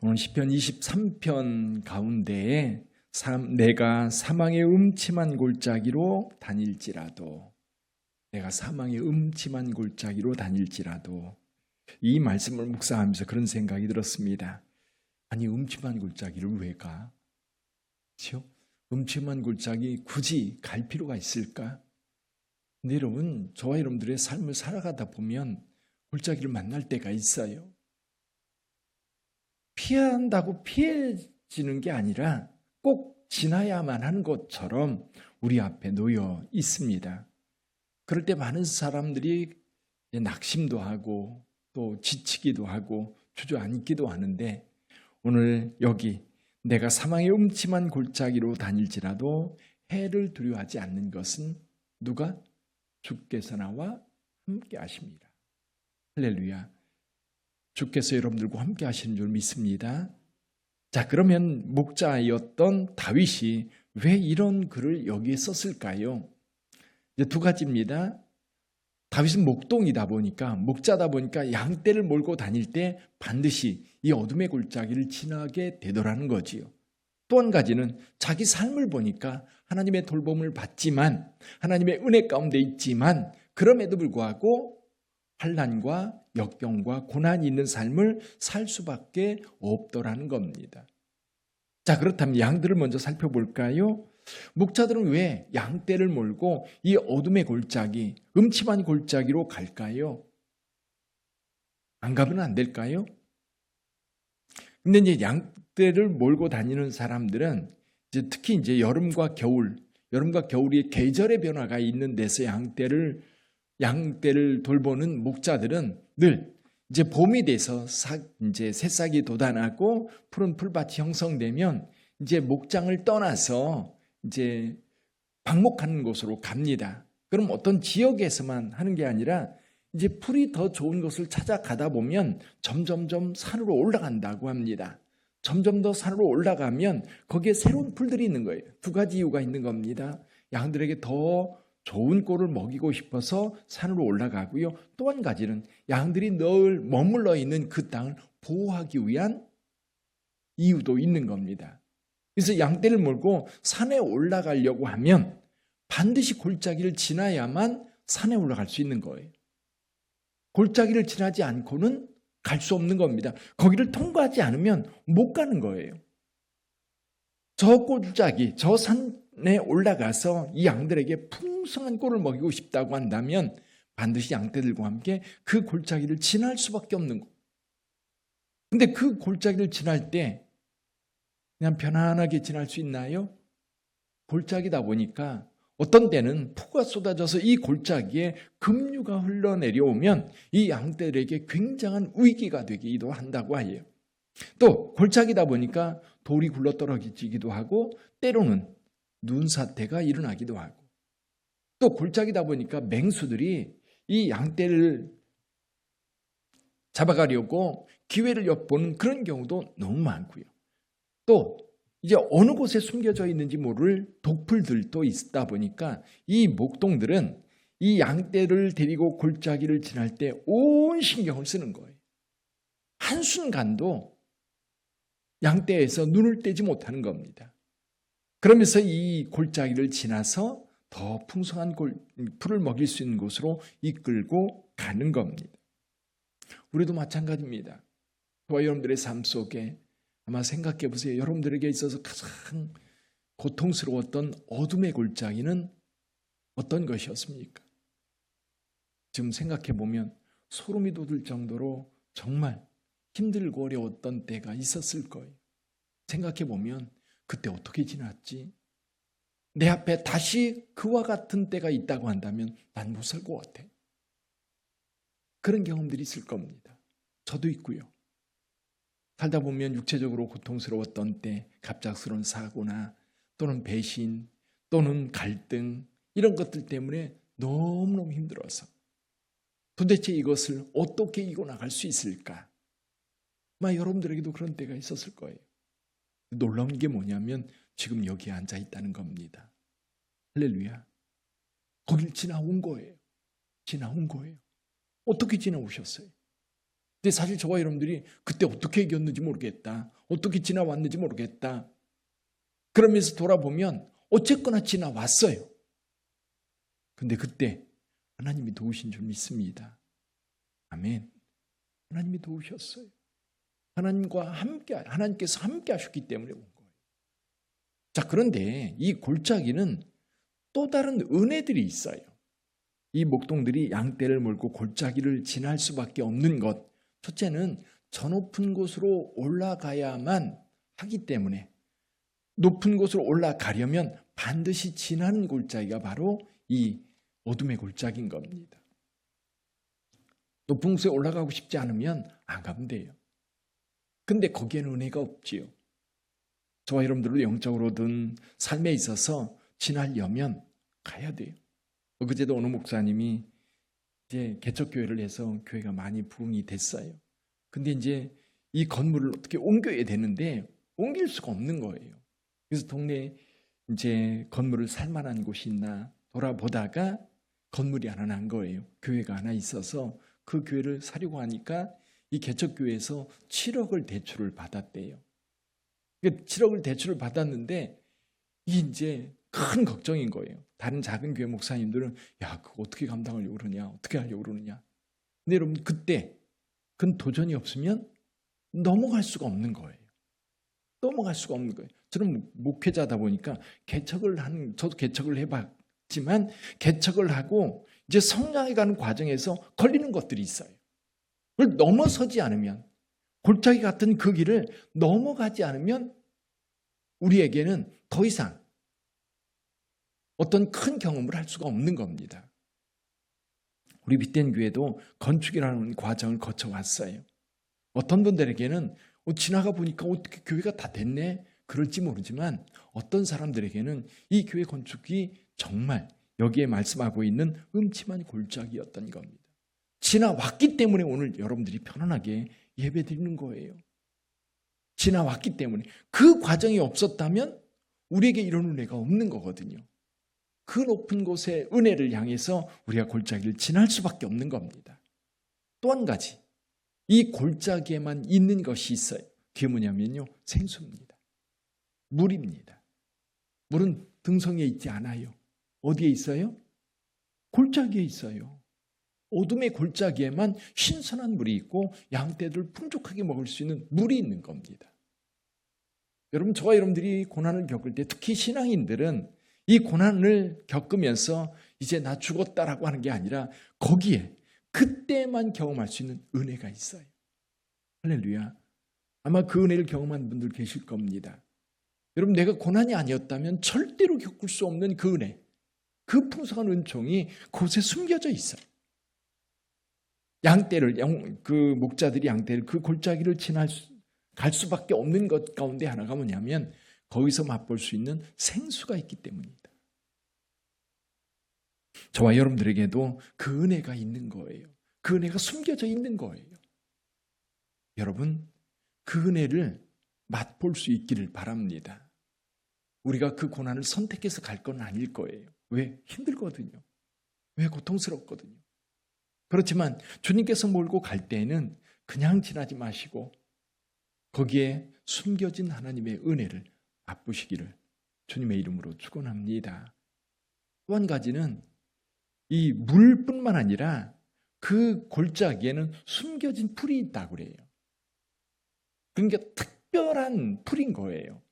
오늘 시편 23편 가운데에 내가 사망의 음침한 골짜기로 다닐지라도 내가 사망의 음침한 골짜기로 다닐지라도 이 말씀을 묵상하면서 그런 생각이 들었습니다. 아니 음침한 골짜기를 왜 가? 그렇죠? 음침한 골짜기 굳이 갈 필요가 있을까? 근데 여러분, 저와 여러분들의 삶을 살아가다 보면 골짜기를 만날 때가 있어요. 피한다고 피해지는 게 아니라 꼭 지나야만 하는 것처럼 우리 앞에 놓여 있습니다. 그럴 때 많은 사람들이 낙심도 하고 또 지치기도 하고 주저앉기도 하는데, 오늘 여기 내가 사망의 음침한 골짜기로 다닐지라도 해를 두려워하지 않는 것은 누가? 주께서 나와 함께 하십니다. 할렐루야. 주께서 여러분들과 함께 하시는 줄 믿습니다. 자, 그러면 목자였던 다윗이 왜 이런 글을 여기에 썼을까요? 이제 두 가지입니다. 다윗은 목동이다 보니까, 목자다 보니까 양떼를 몰고 다닐 때 반드시 이 어둠의 골짜기를 지나게 되더라는 거지요. 또 한 가지는 자기 삶을 보니까 하나님의 돌봄을 받지만, 하나님의 은혜 가운데 있지만, 그럼에도 불구하고 환난과 역경과 고난이 있는 삶을 살 수밖에 없더라는 겁니다. 자, 그렇다면 양들을 먼저 살펴볼까요? 목자들은 왜 양떼를 몰고 이 어둠의 골짜기, 음침한 골짜기로 갈까요? 안 가면 안 될까요? 근데 이제 양떼를 몰고 다니는 사람들은 특히 이제 여름과 겨울이 계절의 변화가 있는 데서 양떼를 돌보는 목자들은 늘 이제 봄이 돼서 이제 새싹이 돋아나고 푸른 풀밭이 형성되면 이제 목장을 떠나서 이제 방목하는 곳으로 갑니다. 그럼 어떤 지역에서만 하는 게 아니라 이제 풀이 더 좋은 곳을 찾아가다 보면 점점점 산으로 올라간다고 합니다. 점점 더 산으로 올라가면 거기에 새로운 풀들이 있는 거예요. 두 가지 이유가 있는 겁니다. 양들에게 더 좋은 꼴을 먹이고 싶어서 산으로 올라가고요. 또 한 가지는 양들이 늘 머물러 있는 그 땅을 보호하기 위한 이유도 있는 겁니다. 그래서 양떼를 몰고 산에 올라가려고 하면 반드시 골짜기를 지나야만 산에 올라갈 수 있는 거예요. 골짜기를 지나지 않고는 갈 수 없는 겁니다. 거기를 통과하지 않으면 못 가는 거예요. 저 골짜기, 저 산에 올라가서 이 양들에게 풍성한 꼴을 먹이고 싶다고 한다면 반드시 양떼들과 함께 그 골짜기를 지날 수밖에 없는 거예요. 근데 그 골짜기를 지날 때 그냥 편안하게 지날 수 있나요? 골짜기다 보니까 어떤 때는 폭우가 쏟아져서 이 골짜기에 급류가 흘러내려오면 이 양떼들에게 굉장한 위기가 되기도 한다고 해요. 또 골짜기다 보니까 돌이 굴러떨어지기도 하고 때로는 눈사태가 일어나기도 하고, 또 골짜기다 보니까 맹수들이 이 양떼를 잡아가려고 기회를 엿보는 그런 경우도 너무 많고요. 또 이제 어느 곳에 숨겨져 있는지 모를 독풀들도 있다 보니까 이 목동들은 이 양떼를 데리고 골짜기를 지날 때 온 신경을 쓰는 거예요. 한순간도 양떼에서 눈을 떼지 못하는 겁니다. 그러면서 이 골짜기를 지나서 더 풍성한 풀을 먹일 수 있는 곳으로 이끌고 가는 겁니다. 우리도 마찬가지입니다. 저와 여러분들의 삶 속에 아마 생각해 보세요. 여러분들에게 있어서 가장 고통스러웠던 어둠의 골짜기는 어떤 것이었습니까? 지금 생각해 보면 소름이 돋을 정도로 정말 힘들고 어려웠던 때가 있었을 거예요. 생각해 보면 그때 어떻게 지났지? 내 앞에 다시 그와 같은 때가 있다고 한다면 난 못 살 것 같아. 그런 경험들이 있을 겁니다. 저도 있고요. 살다 보면 육체적으로 고통스러웠던 때 갑작스러운 사고나 또는 배신 또는 갈등, 이런 것들 때문에 너무너무 힘들어서 도대체 이것을 어떻게 이겨나갈 수 있을까? 아마 여러분들에게도 그런 때가 있었을 거예요. 놀라운 게 뭐냐면 지금 여기에 앉아 있다는 겁니다. 할렐루야. 거길 지나온 거예요. 어떻게 지나오셨어요? 근데 사실 저와 여러분들이 그때 어떻게 이겼는지 모르겠다. 어떻게 지나왔는지 모르겠다. 그러면서 돌아보면 어쨌거나 지나왔어요. 근데 그때 하나님이 도우신 줄 믿습니다. 아멘. 하나님이 도우셨어요. 하나님께서 함께 하셨기 때문에 온 거예요. 자, 그런데 이 골짜기는 또 다른 은혜들이 있어요. 이 목동들이 양떼를 몰고 골짜기를 지날 수밖에 없는 것. 첫째는 저 높은 곳으로 올라가야만 하기 때문에 높은 곳으로 올라가려면 반드시 지나는 골짜기가 바로 이 어둠의 골짜기인 겁니다. 높은 곳에 올라가고 싶지 않으면 안 가면 돼요. 근데 거기에는 은혜가 없지요. 저와 여러분들도 영적으로든 삶에 있어서 지나려면 가야 돼요. 그제도 어느 목사님이 이제 개척교회를 해서 교회가 많이 부흥이 됐어요. 근데 이제 이 건물을 어떻게 옮겨야 되는데 옮길 수가 없는 거예요. 그래서 동네에 이제 건물을 살만한 곳이 있나 돌아보다가 건물이 하나 난 거예요. 교회가 하나 있어서 그 교회를 사려고 하니까 이 개척교회에서 7억을 대출을 받았대요. 7억을 대출을 받았는데 이게 이제 큰 걱정인 거예요. 다른 작은 교회 목사님들은 야, 그거 어떻게 감당하려고 그러냐, 어떻게 하려고 그러느냐. 근데 여러분 그때 그건 도전이 없으면 넘어갈 수가 없는 거예요. 넘어갈 수가 없는 거예요. 저는 목회자다 보니까 저도 개척을 해봤지만 개척을 하고 이제 성장해가는 과정에서 걸리는 것들이 있어요. 그걸 넘어서지 않으면 골짜기 같은 그 길을 넘어가지 않으면 우리에게는 더 이상 어떤 큰 경험을 할 수가 없는 겁니다. 우리 빛된 교회도 건축이라는 과정을 거쳐왔어요. 어떤 분들에게는 지나가 보니까 어떻게 교회가 다 됐네? 그럴지 모르지만 어떤 사람들에게는 이 교회 건축이 정말 여기에 말씀하고 있는 음침한 골짜기였던 겁니다. 지나왔기 때문에 오늘 여러분들이 편안하게 예배드리는 거예요. 지나왔기 때문에. 그 과정이 없었다면 우리에게 이런 은혜가 없는 거거든요. 그 높은 곳의 은혜를 향해서 우리가 골짜기를 지날 수밖에 없는 겁니다. 또 한 가지, 이 골짜기에만 있는 것이 있어요. 그게 뭐냐면요, 생수입니다. 물입니다. 물은 등성에 있지 않아요. 어디에 있어요? 골짜기에 있어요. 어둠의 골짜기에만 신선한 물이 있고 양떼들 풍족하게 먹을 수 있는 물이 있는 겁니다. 여러분, 저와 여러분들이 고난을 겪을 때 특히 신앙인들은 이 고난을 겪으면서 이제 나 죽었다라고 하는 게 아니라 거기에 그때만 경험할 수 있는 은혜가 있어요. 할렐루야. 아마 그 은혜를 경험한 분들 계실 겁니다. 여러분, 내가 고난이 아니었다면 절대로 겪을 수 없는 그 은혜, 그 풍성한 은총이 그곳에 숨겨져 있어요. 그 목자들이 양떼를 그 골짜기를 갈 수밖에 없는 것 가운데 하나가 뭐냐면 거기서 맛볼 수 있는 생수가 있기 때문입니다. 저와 여러분들에게도 그 은혜가 있는 거예요. 그 은혜가 숨겨져 있는 거예요. 여러분, 그 은혜를 맛볼 수 있기를 바랍니다. 우리가 그 고난을 선택해서 갈 건 아닐 거예요. 왜? 힘들거든요. 왜? 고통스럽거든요. 그렇지만 주님께서 몰고 갈 때에는 그냥 지나지 마시고 거기에 숨겨진 하나님의 은혜를 맛보시기를 주님의 이름으로 축원합니다. 또 한 가지는 이 물뿐만 아니라 그 골짜기에는 숨겨진 풀이 있다고 그래요. 그러니까 특별한 풀인 거예요.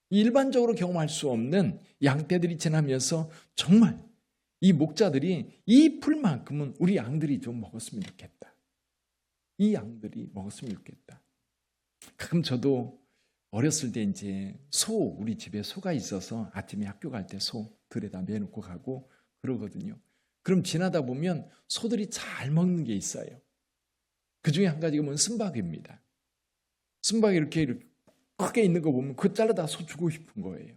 일반적으로 경험할 수 없는 양떼들이 지나면서 정말 이 목자들이 이 풀만큼은 우리 양들이 좀 먹었으면 좋겠다. 이 양들이 먹었으면 좋겠다. 가끔 저도 어렸을 때 이제 우리 집에 소가 있어서 아침에 학교 갈 때 소 들에다 매놓고 가고 그러거든요. 그럼 지나다 보면 소들이 잘 먹는 게 있어요. 그 중에 한 가지가 쓴박입니다. 쓴박이 이렇게 크게 있는 거 보면 그거 잘라다 소 주고 싶은 거예요.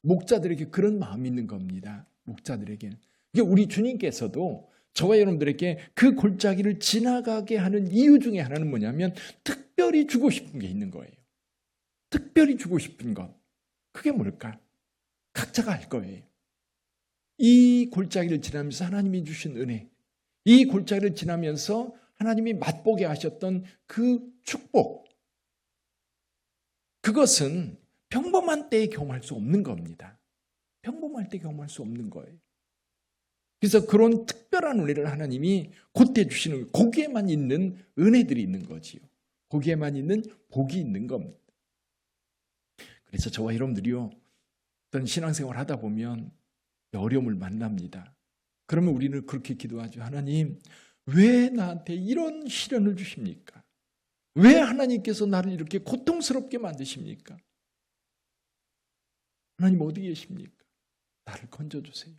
목자들에게 그런 마음이 있는 겁니다. 목자들에게는. 이게 우리 주님께서도 저와 여러분들에게 그 골짜기를 지나가게 하는 이유 중에 하나는 뭐냐면 특별히 주고 싶은 게 있는 거예요. 특별히 주고 싶은 것. 그게 뭘까? 각자가 알 거예요. 이 골짜기를 지나면서 하나님이 주신 은혜, 이 골짜기를 지나면서 하나님이 맛보게 하셨던 그 축복, 그것은 평범한 때에 경험할 수 없는 겁니다. 평범할 때 경험할 수 없는 거예요. 그래서 그런 특별한 은혜를 하나님이 곧해 주시는, 거기에만 있는 은혜들이 있는 거지요. 거기에만 있는 복이 있는 겁니다. 그래서 저와 여러분들이요, 어떤 신앙생활 하다 보면 어려움을 만납니다. 그러면 우리는 그렇게 기도하죠. 하나님, 왜 나한테 이런 시련을 주십니까? 왜 하나님께서 나를 이렇게 고통스럽게 만드십니까? 하나님 어디 계십니까? 나를 건져주세요.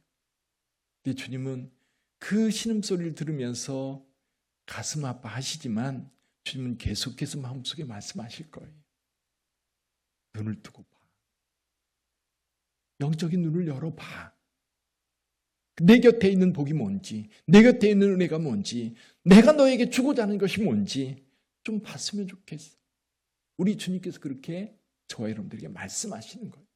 근데 주님은 그 신음소리를 들으면서 가슴 아파하시지만 주님은 계속해서 마음속에 말씀하실 거예요. 눈을 뜨고 봐. 영적인 눈을 열어봐. 내 곁에 있는 복이 뭔지, 내 곁에 있는 은혜가 뭔지, 내가 너에게 주고자 하는 것이 뭔지 좀 봤으면 좋겠어. 우리 주님께서 그렇게 저와 여러분들에게 말씀하시는 거예요.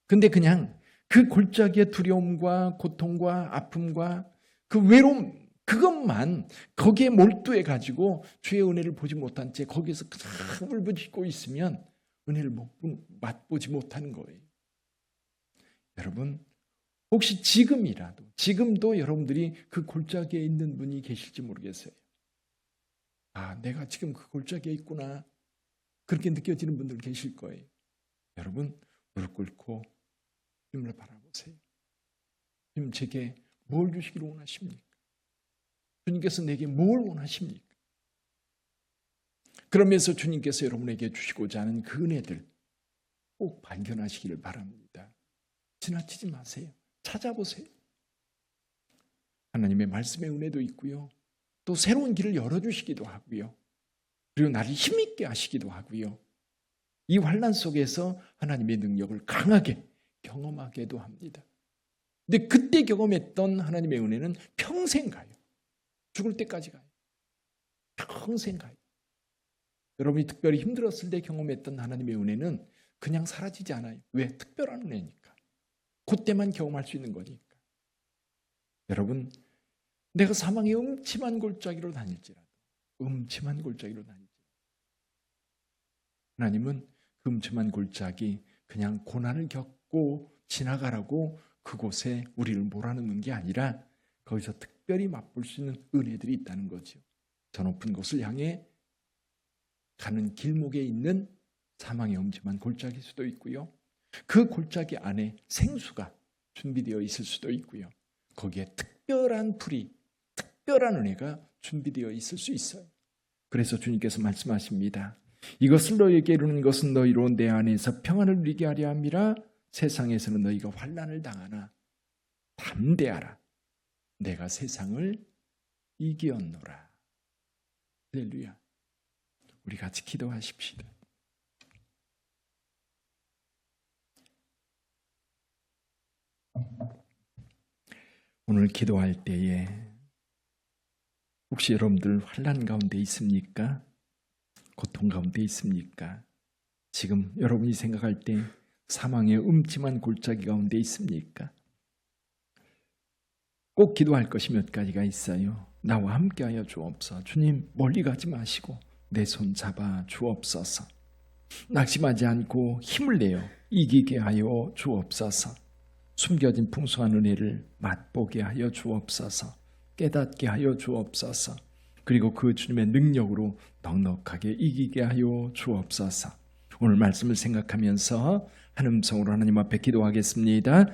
근데 그냥 그 골짜기의 두려움과 고통과 아픔과 그 외로움, 그것만 거기에 몰두해 가지고 주의 은혜를 보지 못한 채 거기에서 그냥 울부짖고 있으면 은혜를 맛보지 못하는 거예요. 여러분, 혹시 지금도 여러분들이 그 골짜기에 있는 분이 계실지 모르겠어요. 아, 내가 지금 그 골짜기에 있구나. 그렇게 느껴지는 분들 계실 거예요. 여러분, 무릎 꿇고 주님을 바라보세요. 주님, 제게 뭘 주시기를 원하십니까? 주님께서 내게 뭘 원하십니까? 그러면서 주님께서 여러분에게 주시고자 하는 그 은혜들 꼭 발견하시기를 바랍니다. 지나치지 마세요. 찾아보세요. 하나님의 말씀의 은혜도 있고요. 또 새로운 길을 열어주시기도 하고요. 그리고 나를 힘있게 하시기도 하고요. 이 환난 속에서 하나님의 능력을 강하게 경험하게도 합니다. 근데 그때 경험했던 하나님의 은혜는 평생 가요. 죽을 때까지 가요. 평생 가요. 여러분이 특별히 힘들었을 때 경험했던 하나님의 은혜는 그냥 사라지지 않아요. 왜? 특별한 은혜니까. 그때만 경험할 수 있는 거니까. 여러분, 내가 사망의 음침한 골짜기로 다닐지라도, 음침한 골짜기로 다닐지라도, 하나님은 그 음침한 골짜기 그냥 고난을 겪고 지나가라고 그곳에 우리를 몰아넣는 게 아니라 거기서 특별히 맛볼 수 있는 은혜들이 있다는 거죠. 저 높은 곳을 향해 가는 길목에 있는 사망의 음침한 골짜기일 수도 있고요. 그 골짜기 안에 생수가 준비되어 있을 수도 있고요. 거기에 특별한 풀이, 특별한 은혜가 준비되어 있을 수 있어요. 그래서 주님께서 말씀하십니다. 이것을 너희에게 이루는 것은 너희로 내 안에서 평안을 누리게 하려 함이라. 세상에서는 너희가 환난을 당하나 담대하라. 내가 세상을 이기었노라. 할렐루야. 우리 같이 기도하십시다. 오늘 기도할 때에 혹시 여러분들 환난 가운데 있습니까? 고통 가운데 있습니까? 지금 여러분이 생각할 때 사망의 음침한 골짜기 가운데 있습니까? 꼭 기도할 것이 몇 가지가 있어요. 나와 함께하여 주옵소서. 주님, 멀리 가지 마시고 내 손 잡아 주옵소서. 낙심하지 않고 힘을 내어 이기게 하여 주옵소서. 숨겨진 풍성한 은혜를 맛보게 하여 주옵소서. 깨닫게 하여 주옵소서. 그리고 그 주님의 능력으로 넉넉하게 이기게 하여 주옵소서. 오늘 말씀을 생각하면서 한 음성으로 하나님 앞에 기도하겠습니다.